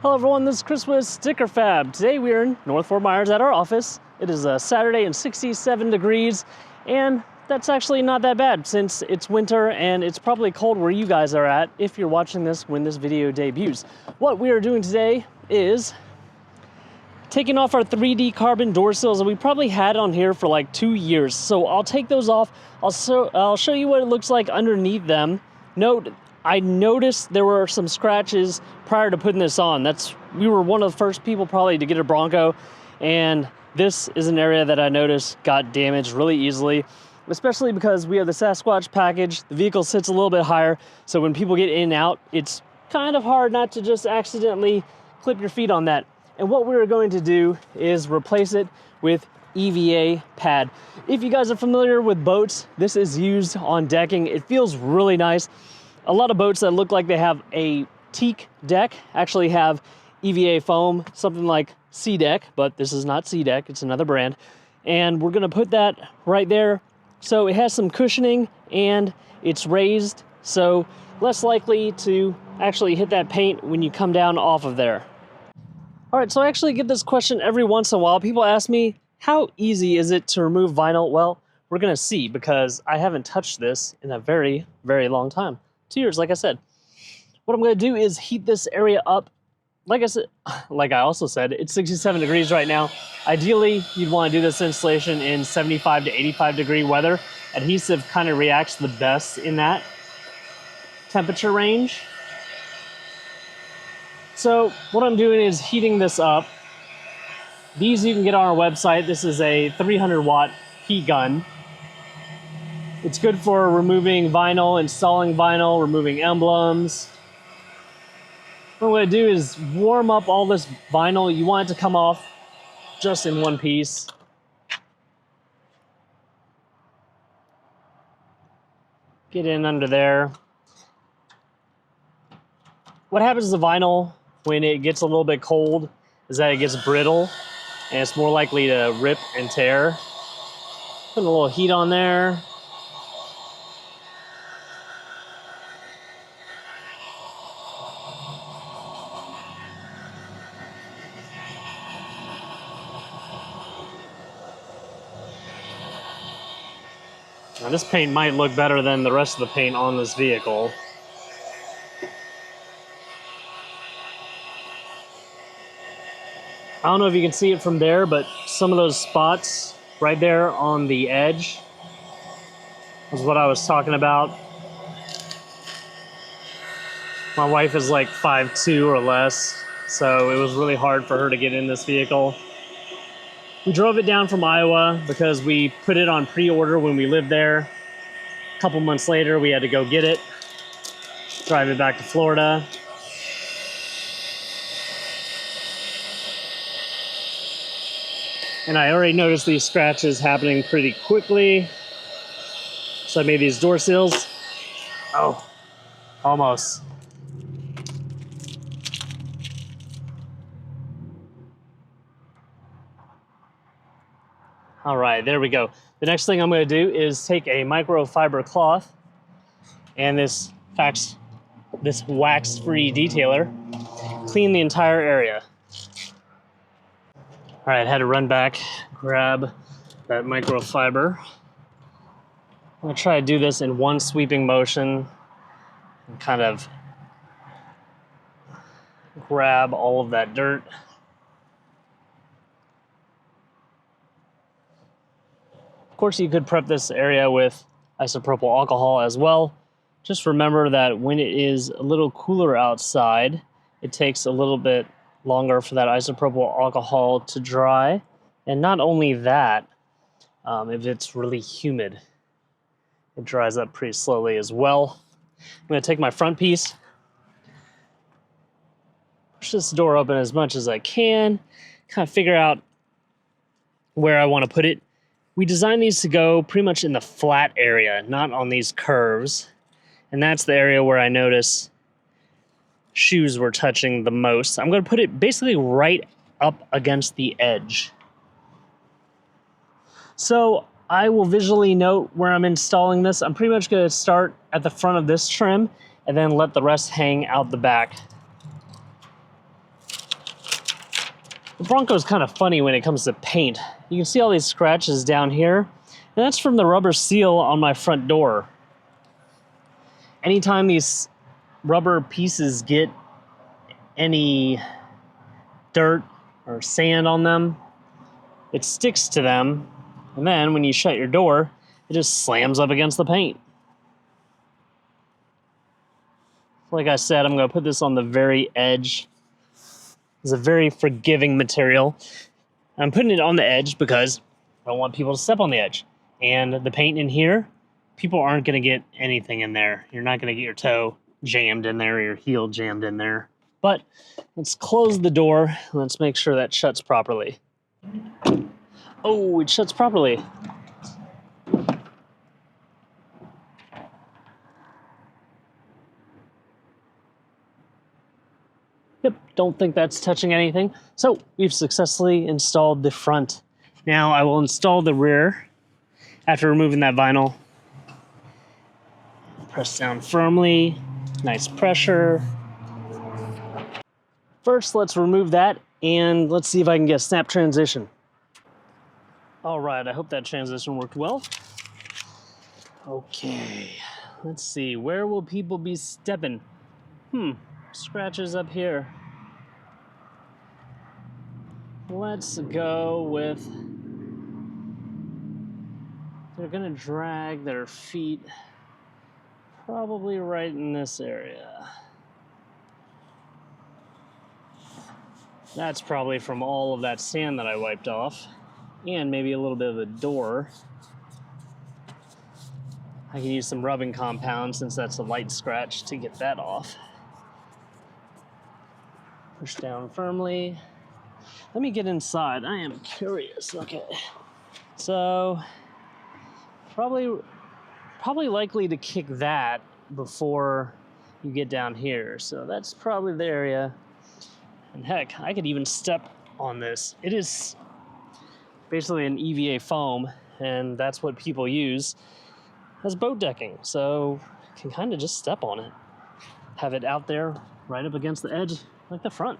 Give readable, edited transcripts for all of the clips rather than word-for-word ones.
Hello everyone, this is Chris with Sticker Fab. Today we are in North Fort Myers at our office. It is a Saturday and 67 degrees, and that's actually not that bad since it's winter and it's probably cold where you guys are at if you're watching this when this video debuts. What we are doing today is taking off our 3D carbon door sills that we probably had on here for like 2 years. So I'll take those off. I'll show you what it looks like underneath them. Note, I noticed there were some scratches prior to putting this on. We were one of the first people probably to get a Bronco, and this is an area that I noticed got damaged really easily, especially because we have the Sasquatch package. The vehicle sits a little bit higher, so when people get in and out, it's kind of hard not to just accidentally clip your feet on that. And what we're going to do is replace it with EVA pad. If you guys are familiar with boats, this is used on decking. It feels really nice. A lot of boats that look like they have a teak deck actually have EVA foam, something like Sea Deck, but this is not Sea Deck, it's another brand. And we're gonna put that right there. So it has some cushioning and it's raised, so less likely to actually hit that paint when you come down off of there. All right, so I actually get this question every once in a while. People ask me, how easy is it to remove vinyl? Well, we're gonna see because I haven't touched this in a very, very long time. 2 years, like I said. What I'm gonna do is heat this area up. Like I also said, it's 67 degrees right now. Ideally, you'd wanna do this installation in 75 to 85 degree weather. Adhesive kind of reacts the best in that temperature range. So what I'm doing is heating this up. These you can get on our website. This is a 300 watt heat gun. It's good for removing vinyl, installing vinyl, removing emblems. What I'm gonna do is warm up all this vinyl. You want it to come off just in one piece. Get in under there. What happens to the vinyl when it gets a little bit cold is that it gets brittle and it's more likely to rip and tear. Put a little heat on there. Now this paint might look better than the rest of the paint on this vehicle. I don't know if you can see it from there, but some of those spots right there on the edge is what I was talking about. My wife is like 5'2" or less, so it was really hard for her to get in this vehicle. We drove it down from Iowa because we put it on pre-order when we lived there. A couple months later, we had to go get it, drive it back to Florida. And I already noticed these scratches happening pretty quickly. So I made these door sills. Oh, almost. All right, there we go. The next thing I'm gonna do is take a microfiber cloth and this wax-free detailer, clean the entire area. All right, I had to run back, grab that microfiber. I'm gonna try to do this in one sweeping motion and kind of grab all of that dirt. Of course, you could prep this area with isopropyl alcohol as well. Just remember that when it is a little cooler outside, it takes a little bit longer for that isopropyl alcohol to dry. And not only that, if it's really humid, it dries up pretty slowly as well. I'm gonna take my front piece, push this door open as much as I can, kind of figure out where I wanna put it. We designed these to go pretty much in the flat area, not on these curves. And that's the area where I notice shoes were touching the most. I'm gonna put it basically right up against the edge. So I will visually note where I'm installing this. I'm pretty much gonna start at the front of this trim and then let the rest hang out the back. The Bronco is kind of funny when it comes to paint. You can see all these scratches down here, and that's from the rubber seal on my front door. Anytime these rubber pieces get any dirt or sand on them, it sticks to them, and then when you shut your door, it just slams up against the paint. Like I said, I'm going to put this on the very edge. It's a very forgiving material. I'm putting it on the edge because I don't want people to step on the edge. And the paint in here, people aren't going to get anything in there. You're not going to get your toe jammed in there or your heel jammed in there. But let's close the door. Let's make sure that shuts properly. Oh, it shuts properly. Yep, don't think that's touching anything. So we've successfully installed the front. Now I will install the rear after removing that vinyl. Press down firmly, nice pressure. First, let's remove that and let's see if I can get a snap transition. All right, I hope that transition worked well. Okay, let's see, where will people be stepping? Scratches up here. Let's go with, they're gonna drag their feet probably right in this area. That's probably from all of that sand that I wiped off, and maybe a little bit of the door. I can use some rubbing compound since that's a light scratch to get that off. Push down firmly. Let me get inside. I am curious. Okay. So probably likely to kick that before you get down here. So that's probably the area. And heck, I could even step on this. It is basically an EVA foam, and that's what people use as boat decking. So you can kind of just step on it. Have it out there right up against the edge like the front.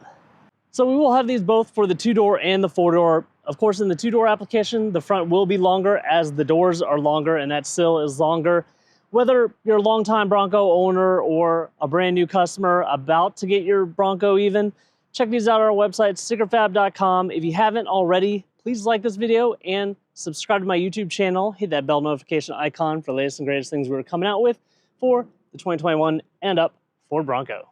So we will have these both for the 2-door and the 4-door. Of course, in the 2-door application, the front will be longer as the doors are longer and that sill is longer. Whether you're a longtime Bronco owner or a brand new customer about to get your Bronco even, check these out on our website, stickerfab.com. If you haven't already, please like this video and subscribe to my YouTube channel. Hit that bell notification icon for the latest and greatest things we're coming out with for the 2021 and up Ford Bronco.